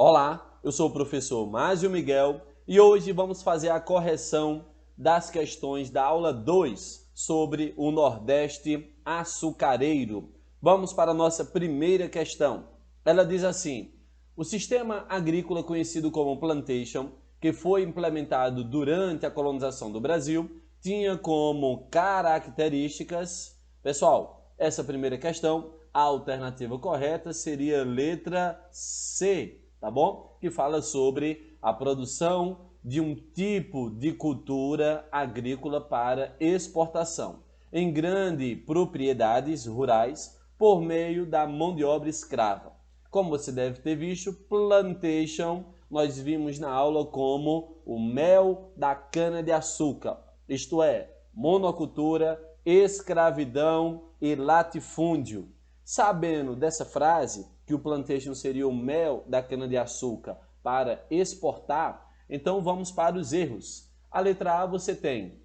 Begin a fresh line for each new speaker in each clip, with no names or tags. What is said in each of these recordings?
Olá, eu sou o professor Másio Miguel e hoje vamos fazer a correção das questões da aula 2 sobre o Nordeste açucareiro. Vamos para a nossa primeira questão. Ela diz assim: o sistema agrícola conhecido como plantation, que foi implementado durante a colonização do Brasil, tinha como características... Pessoal, essa primeira questão, a alternativa correta seria letra C. Tá bom? Que fala sobre a produção de um tipo de cultura agrícola para exportação em grandes propriedades rurais por meio da mão de obra escrava. Como você deve ter visto, plantation nós vimos na aula como o mel da cana-de-açúcar, isto é, monocultura, escravidão e latifúndio. Sabendo dessa frase, que o plantation seria o mel da cana-de-açúcar para exportar, então vamos para os erros. A letra A você tem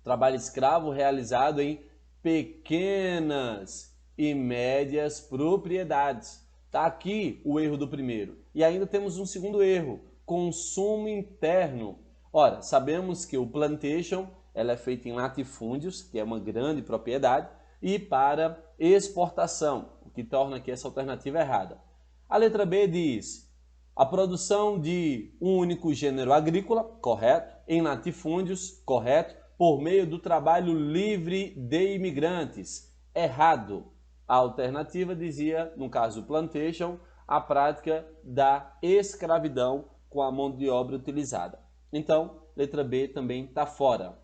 trabalho escravo realizado em pequenas e médias propriedades. Está aqui o erro do primeiro. E ainda temos um segundo erro, consumo interno. Ora, sabemos que o plantation ela é feita em latifúndios, que é uma grande propriedade, e para exportação, o que torna aqui essa alternativa errada. A letra B diz a produção de um único gênero agrícola, correto, em latifúndios, correto, por meio do trabalho livre de imigrantes, errado. A alternativa dizia, no caso do plantation, a prática da escravidão com a mão de obra utilizada. Então, letra B também está fora.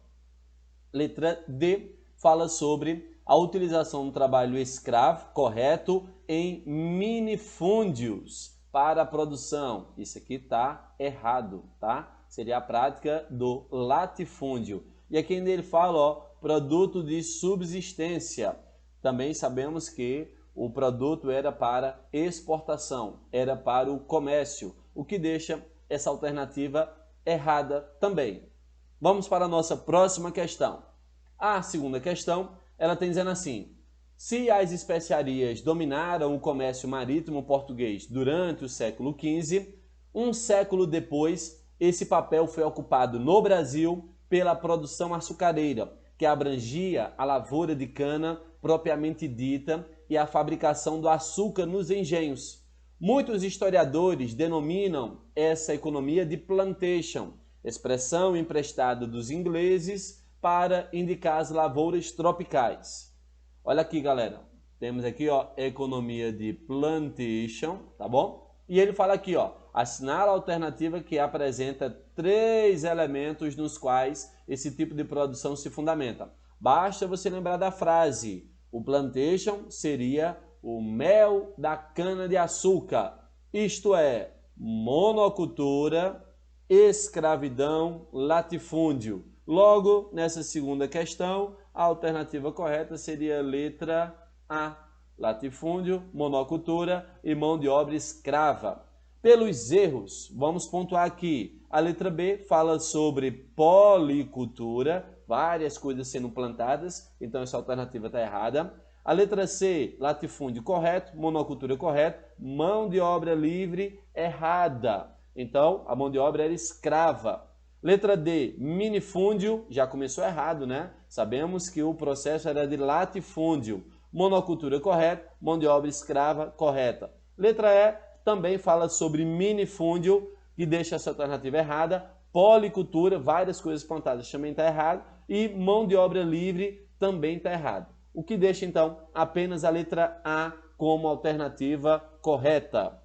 Letra D fala sobre a utilização do trabalho escravo, correto, em minifúndios para a produção. Isso aqui está errado, tá? Seria a prática do latifúndio. E aqui ele fala, ó, produto de subsistência. Também sabemos que o produto era para exportação, era para o comércio, o que deixa essa alternativa errada também. Vamos para a nossa próxima questão. A segunda questão, ela tem dizendo assim: se as especiarias dominaram o comércio marítimo português durante o século XV, um século depois, esse papel foi ocupado no Brasil pela produção açucareira, que abrangia a lavoura de cana propriamente dita e a fabricação do açúcar nos engenhos. Muitos historiadores denominam essa economia de plantation, expressão emprestada dos ingleses para indicar as lavouras tropicais. Olha aqui, galera. Temos aqui, ó, economia de plantation, tá bom? E ele fala aqui, ó, assinala a alternativa que apresenta 3 elementos nos quais esse tipo de produção se fundamenta. Basta você lembrar da frase: o plantation seria o mel da cana-de-açúcar, isto é, monocultura, escravidão, latifúndio. Logo, nessa segunda questão, a alternativa correta seria a letra A, latifúndio, monocultura e mão de obra escrava. Pelos erros, vamos pontuar aqui. A letra B fala sobre policultura, várias coisas sendo plantadas, então essa alternativa está errada. A letra C, latifúndio, correto, monocultura, correto, mão de obra livre, errada. Então, a mão de obra era escrava. Letra D, minifúndio, já começou errado, né? Sabemos que o processo era de latifúndio. Monocultura, correto, mão de obra escrava, correta. Letra E, também fala sobre minifúndio, que deixa essa alternativa errada. Policultura, várias coisas plantadas, também está errado. E mão de obra livre, também está errado. O que deixa, então, apenas a letra A como alternativa correta.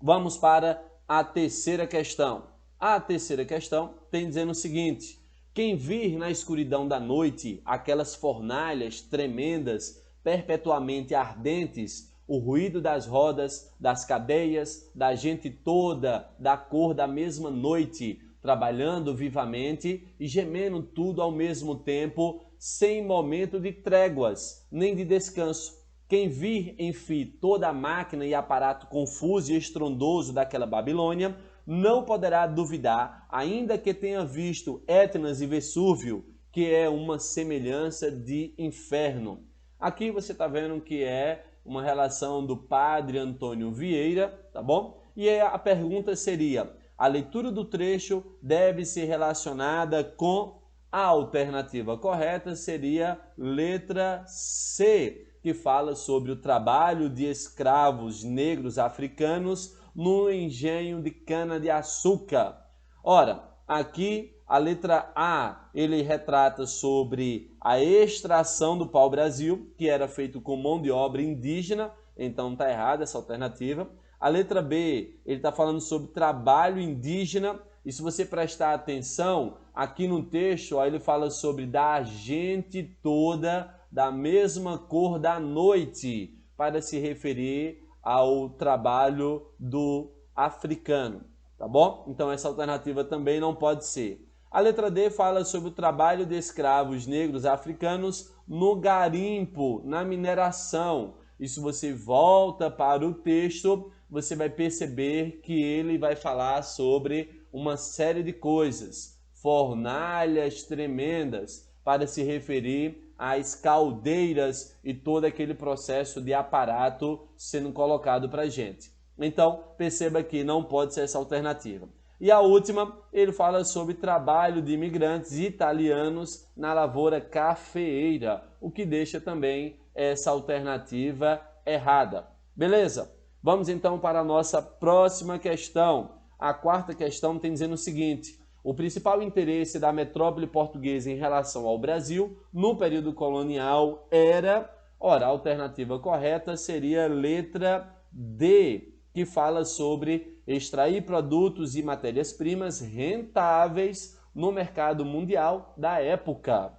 Vamos para a terceira questão. A terceira questão tem dizendo o seguinte: quem vir na escuridão da noite aquelas fornalhas tremendas, perpetuamente ardentes, o ruído das rodas, das cadeias, da gente toda, da cor da mesma noite, trabalhando vivamente e gemendo tudo ao mesmo tempo, sem momento de tréguas, nem de descanso. Quem vir, enfim, toda a máquina e aparato confuso e estrondoso daquela Babilônia, não poderá duvidar, ainda que tenha visto Etnas e Vesúvio, que é uma semelhança de inferno. Aqui você está vendo que é uma relação do padre Antônio Vieira, tá bom? E aí a pergunta seria: a leitura do trecho deve ser relacionada com a alternativa correta seria letra C, que fala sobre o trabalho de escravos negros africanos no engenho de cana-de-açúcar. Ora, aqui a letra A, ele retrata sobre a extração do pau-brasil, que era feito com mão de obra indígena, então está errada essa alternativa. A letra B, ele está falando sobre trabalho indígena, e se você prestar atenção, aqui no texto, ó, ele fala sobre da gente toda da mesma cor da noite, para se referir ao trabalho do africano, tá bom? Então essa alternativa também não pode ser. A letra D fala sobre o trabalho de escravos negros africanos no garimpo, na mineração. E se você volta para o texto, você vai perceber que ele vai falar sobre uma série de coisas, fornalhas tremendas, para se referir às caldeiras e todo aquele processo de aparato sendo colocado para a gente. Então, perceba que não pode ser essa alternativa. E a última, ele fala sobre trabalho de imigrantes italianos na lavoura cafeeira, o que deixa também essa alternativa errada. Beleza? Vamos então para a nossa próxima questão. A quarta questão tem dizendo o seguinte: o principal interesse da metrópole portuguesa em relação ao Brasil no período colonial era... Ora, a alternativa correta seria a letra D, que fala sobre extrair produtos e matérias-primas rentáveis no mercado mundial da época.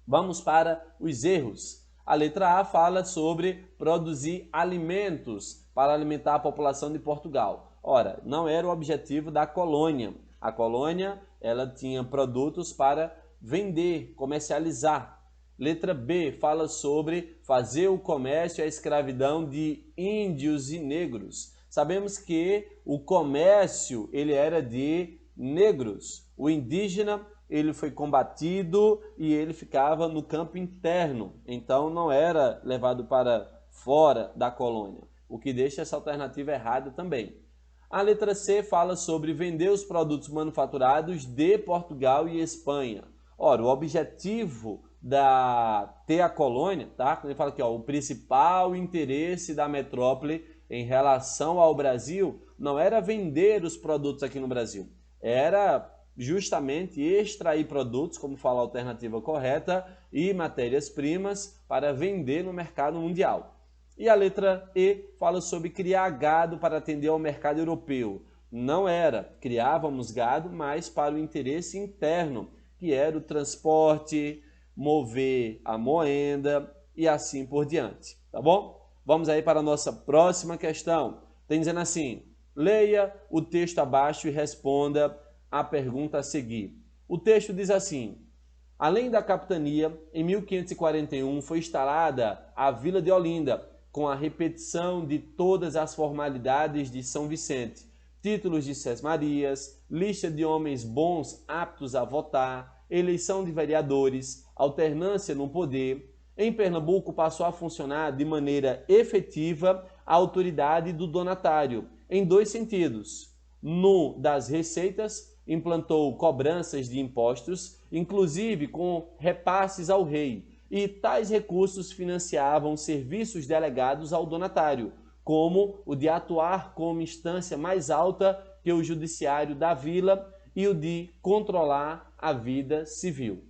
Vamos para os erros. A letra A fala sobre produzir alimentos para alimentar a população de Portugal. Ora, não era o objetivo da colônia. A colônia, ela tinha produtos para vender, comercializar. Letra B fala sobre fazer o comércio e a escravidão de índios e negros. Sabemos que o comércio ele era de negros. O indígena ele foi combatido e ele ficava no campo interno. Então não era levado para fora da colônia, o que deixa essa alternativa errada também. A letra C fala sobre vender os produtos manufaturados de Portugal e Espanha. Ora, o objetivo ter a colônia, tá? Quando ele fala aqui, ó, o principal interesse da metrópole em relação ao Brasil não era vender os produtos aqui no Brasil, era justamente extrair produtos, como fala a alternativa correta, e matérias-primas para vender no mercado mundial. E a letra E fala sobre criar gado para atender ao mercado europeu. Não era, criávamos gado, mas para o interesse interno, que era o transporte, mover a moenda e assim por diante, tá bom? Vamos aí para a nossa próxima questão. Tem dizendo assim: leia o texto abaixo e responda a pergunta a seguir. O texto diz assim: além da capitania, em 1541 foi instalada a Vila de Olinda, com a repetição de todas as formalidades de São Vicente, títulos de sesmarias, lista de homens bons aptos a votar, eleição de vereadores, alternância no poder. Em Pernambuco passou a funcionar de maneira efetiva a autoridade do donatário, em dois sentidos. No das receitas, implantou cobranças de impostos, inclusive com repasses ao rei, e tais recursos financiavam serviços delegados ao donatário, como o de atuar como instância mais alta que o judiciário da vila e o de controlar a vida civil.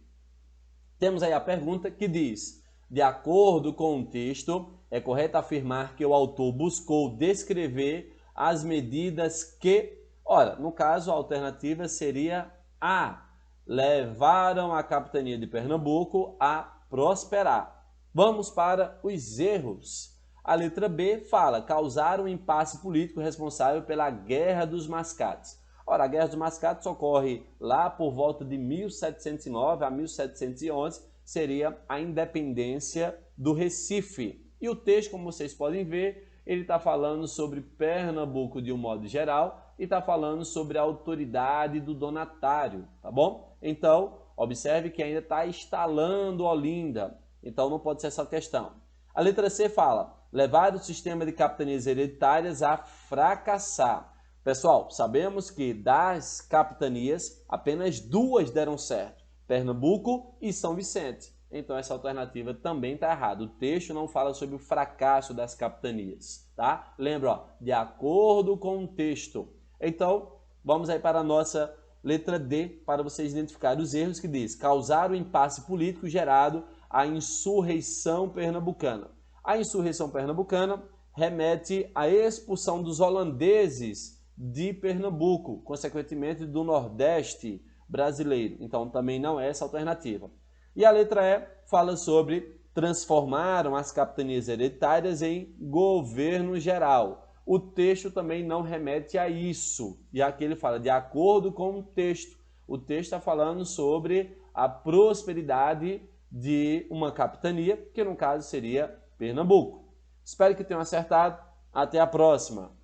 Temos aí a pergunta que diz: de acordo com o texto, é correto afirmar que o autor buscou descrever as medidas que... Ora, no caso, a alternativa seria A, levaram a capitania de Pernambuco a prosperar. Vamos para os erros. A letra B fala: causar um impasse político responsável pela Guerra dos Mascates. Ora, a Guerra dos Mascates ocorre lá por volta de 1709 a 1711, seria a independência do Recife. E o texto, como vocês podem ver, ele está falando sobre Pernambuco de um modo geral e está falando sobre a autoridade do donatário, tá bom? Então, observe que ainda está instalando Olinda, então não pode ser essa questão. A letra C fala: levar o sistema de capitanias hereditárias a fracassar. Pessoal, sabemos que das capitanias, apenas 2 deram certo, Pernambuco e São Vicente. Então essa alternativa também está errada. O texto não fala sobre o fracasso das capitanias, tá? Lembra, ó, de acordo com o texto. Então, vamos aí para a nossa letra D, para vocês identificarem os erros que diz: causar o impasse político gerado à insurreição pernambucana. A insurreição pernambucana remete à expulsão dos holandeses de Pernambuco, consequentemente do Nordeste brasileiro. Então também não é essa a alternativa. E a letra E fala sobre transformaram as capitanias hereditárias em governo geral. O texto também não remete a isso. E aqui ele fala de acordo com o texto. O texto está falando sobre a prosperidade de uma capitania, que no caso seria Pernambuco. Espero que tenham acertado. Até a próxima!